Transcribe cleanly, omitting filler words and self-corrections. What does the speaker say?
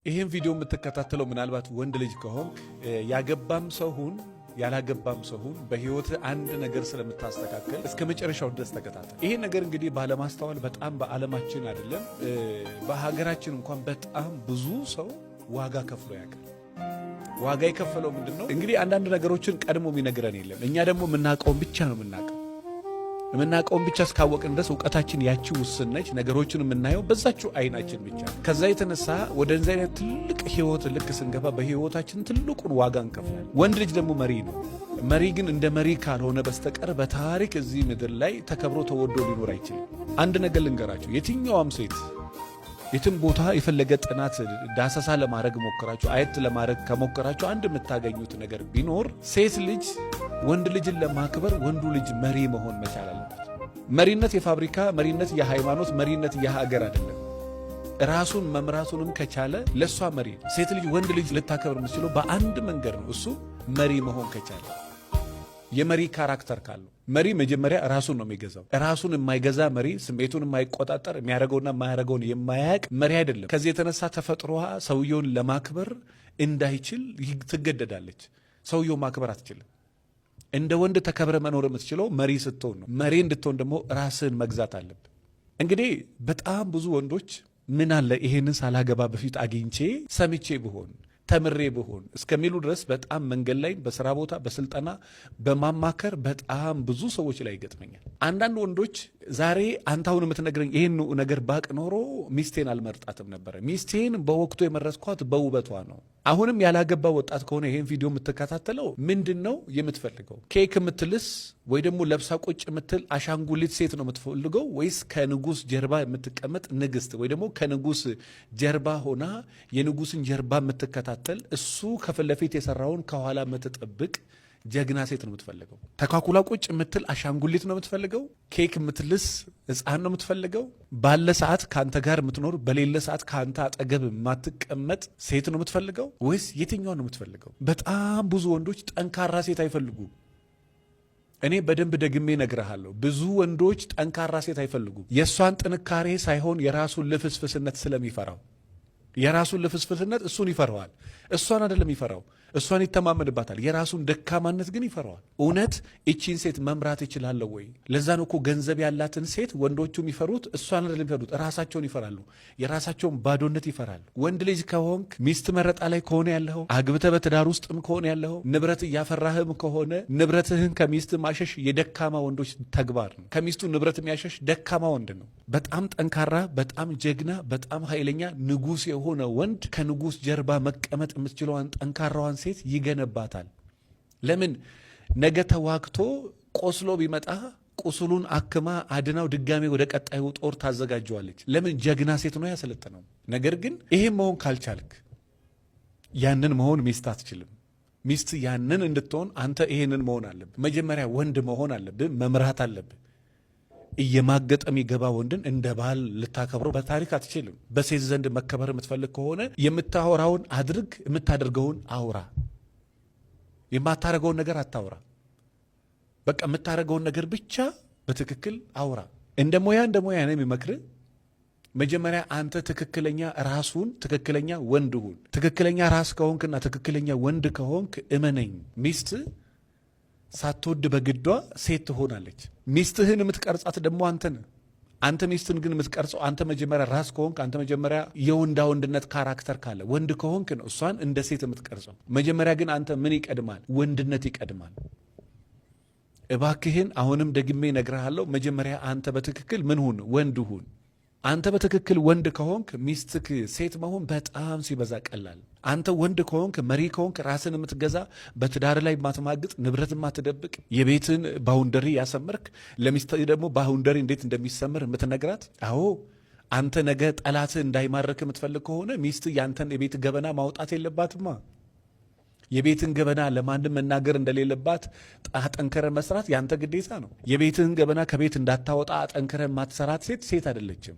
ይሄን ቪዲዮ የምትከታተለው ምናልባት ወንድ ልጅ ከሆንክ ያገባም ሰው ሁን ያላገባም ሰው ሁን በህይወት አንድ ነገር ስለምታስተካከል እስከ መጨረሻው ድረስ ተከታተል። ይሄ ነገር እንግዲህ ባለማስተዋል በጣም በዓለማችን አይደለም በሀገራችን እንኳን በጣም ብዙ ሰው ዋጋ ከፍሎ ያውቃል። ዋጋ የከፈለው ምንድነው? እንግዲህ አንዳንድ ነገሮችን ቀድሞ የሚነግረን የለም። እኛ ደግሞ የምናውቀውን ብቻ ነው የምናውቀውን ብቻ እስካወቅን ድረስ እውቀታችን ያቺ ውስን ነች። ነገሮችን የምናየው በዛችው አይናችን ብቻ። ከዛ የተነሳ ወደ እንደዚህ አይነት ትልቅ ህይወት ልክ ስንገባ በህይወታችን ትልቁን ዋጋ እንከፍላለን። ወንድ ልጅ ደግሞ መሪ ነው። መሪ ግን እንደ መሪ ካልሆነ በስተቀር በታሪክ እዚህ ምድር ላይ ተከብሮ ተወዶ ሊኖር አይችልም። አንድ ነገር ልንገራችሁ፣ የትኛውም ሴት የትም ቦታ የፈለገ ጥናት ዳሰሳ ለማድረግ ሞከራችሁ አየት ለማድረግ ከሞከራችሁ አንድ የምታገኙት ነገር ቢኖር ሴት ልጅ ወንድ ልጅን ለማክበር ወንዱ ልጅ መሪ መሆን መቻል አለበት። መሪነት የፋብሪካ መሪነት፣ የሃይማኖት መሪነት፣ የሀገር አይደለም። ራሱን መምራቱንም ከቻለ ለሷ መሪ። ሴት ልጅ ወንድ ልጅ ልታከብር የምትችለው በአንድ መንገድ ነው። እሱ መሪ መሆን ከቻለ፣ የመሪ ካራክተር ካለው። መሪ መጀመሪያ ራሱን ነው የሚገዛው። ራሱን የማይገዛ መሪ፣ ስሜቱን የማይቆጣጠር፣ የሚያደርገውና የማያደርገውን የማያውቅ መሪ አይደለም። ከዚህ የተነሳ ተፈጥሮዋ ሰውየውን ለማክበር እንዳይችል ትገደዳለች። ሰውየው ማክበር አትችልም። እንደ ወንድ ተከብረ መኖር የምትችለው መሪ ስትሆን ነው። መሪ እንድትሆን ደግሞ ራስን መግዛት አለብን። እንግዲህ በጣም ብዙ ወንዶች ምን አለ ይሄንን ሳላገባ በፊት አግኝቼ ሰምቼ ብሆን ተምሬ ብሆን እስከሚሉ ድረስ በጣም መንገድ ላይ በስራ ቦታ በስልጠና በማማከር በጣም ብዙ ሰዎች ላይ ይገጥመኛል። አንዳንድ ወንዶች ዛሬ አንተ አሁን የምትነግረኝ ይሄን ነገር ባቅ ኖሮ ሚስቴን አልመርጣትም ነበረ። ሚስቴን በወቅቱ የመረጥኳት በውበቷ ነው። አሁንም ያላገባ ወጣት ከሆነ ይሄን ቪዲዮ የምትከታተለው ምንድነው የምትፈልገው? ኬክ የምትልስ ወይ ደግሞ ለብሳ ቁጭ የምትል አሻንጉሊት ሴት ነው የምትፈልገው? ወይስ ከንጉስ ጀርባ የምትቀመጥ ንግስት ወይ ደግሞ ከንጉስ ጀርባ ሆና የንጉስን ጀርባ የምትከታተል እሱ ከፊት ለፊት የሰራውን ከኋላ የምትጠብቅ ጀግና ሴት ነው የምትፈልገው? ተኳኩላ ቁጭ የምትል አሻንጉሊት ነው የምትፈልገው? ኬክ የምትልስ ሕፃን ነው የምትፈልገው? ባለ ሰዓት ከአንተ ጋር የምትኖር በሌለ ሰዓት ከአንተ አጠገብ የማትቀመጥ ሴት ነው የምትፈልገው? ወይስ የትኛው ነው የምትፈልገው? በጣም ብዙ ወንዶች ጠንካራ ሴት አይፈልጉም። እኔ በደንብ ደግሜ ነግረሃለሁ። ብዙ ወንዶች ጠንካራ ሴት አይፈልጉም። የእሷን ጥንካሬ ሳይሆን የራሱን ልፍስፍስነት ስለሚፈራው፣ የራሱን ልፍስፍስነት እሱን ይፈራዋል። እሷን አይደለም ይፈራው፣ እሷን ይተማመንባታል። የራሱን ደካማነት ግን ይፈራዋል። እውነት እቺን ሴት መምራት ይችላለሁ ወይ? ለዛ ነው እኮ ገንዘብ ያላትን ሴት ወንዶቹ የሚፈሩት እሷን አይደለም የሚፈሩት፣ ራሳቸውን ይፈራሉ። የራሳቸውን ባዶነት ይፈራሉ። ወንድ ልጅ ከሆንክ ሚስት መረጣ ላይ ከሆነ ያለኸው፣ አግብተህ በትዳር ውስጥም ከሆነ ያለኸው፣ ንብረት እያፈራህም ከሆነ ንብረትህን ከሚስት ማሸሽ የደካማ ወንዶች ተግባር ነው። ከሚስቱ ንብረት የሚያሸሽ ደካማ ወንድ ነው። በጣም ጠንካራ፣ በጣም ጀግና፣ በጣም ኃይለኛ ንጉስ የሆነ ወንድ ከንጉስ ጀርባ መቀመጥ የምትችለዋን ጠንካራዋን ሴት ይገነባታል። ለምን? ነገ ተዋግቶ ቆስሎ ቢመጣ ቁስሉን አክማ አድናው ድጋሜ ወደ ቀጣዩ ጦር ታዘጋጀዋለች። ለምን? ጀግና ሴት ነው ያሰለጠነው። ነገር ግን ይሄን መሆን ካልቻልክ ያንን መሆን ሚስት አትችልም። ሚስት ያንን እንድትሆን አንተ ይሄንን መሆን አለብህ። መጀመሪያ ወንድ መሆን አለብህ፣ መምራት አለብህ። እየማገጠ የሚገባ ወንድን እንደ ባል ልታከብረው በታሪክ አትችልም። በሴት ዘንድ መከበር የምትፈልግ ከሆነ የምታወራውን አድርግ፣ የምታደርገውን አውራ። የማታደርገውን ነገር አታውራ። በቃ የምታደርገውን ነገር ብቻ በትክክል አውራ። እንደ ሙያ ነው የሚመክር። መጀመሪያ አንተ ትክክለኛ ራሱን ትክክለኛ ወንድ ሁን። ትክክለኛ ራስ ከሆንክና ትክክለኛ ወንድ ከሆንክ እመነኝ፣ ሚስት ሳትወድ በግዷ ሴት ትሆናለች። ሚስትህን የምትቀርጻት ደግሞ አንተ ነህ። አንተ ሚስትን ግን የምትቀርጸው አንተ መጀመሪያ ራስ ከሆንክ፣ አንተ መጀመሪያ የወንዳ ወንድነት ካራክተር ካለ ወንድ ከሆንክ ነው እሷን እንደ ሴት የምትቀርጸው። መጀመሪያ ግን አንተ ምን ይቀድማል? ወንድነት ይቀድማል። እባክህን አሁንም ደግሜ እነግርሃለሁ፣ መጀመሪያ አንተ በትክክል ምን ሁን? ወንድ ሁን። አንተ በትክክል ወንድ ከሆንክ ሚስትክ ሴት መሆን በጣም ሲበዛ ቀላል። አንተ ወንድ ከሆንክ መሪ ከሆንክ ራስን የምትገዛ በትዳር ላይ ማትማግጥ ንብረት ማትደብቅ የቤትን ባውንደሪ ያሰመርክ ለሚስት ደግሞ ባውንደሪ እንዴት እንደሚሰምር የምትነግራት። አዎ አንተ ነገ ጠላትህ እንዳይማርክ የምትፈልግ ከሆነ ሚስት ያንተን የቤት ገበና ማውጣት የለባትማ። የቤትን ገበና ለማንም መናገር እንደሌለባት አጠንከረ መስራት ያንተ ግዴታ ነው። የቤትህን ገበና ከቤት እንዳታወጣ አጠንከረ ማትሰራት ሴት አይደለችም።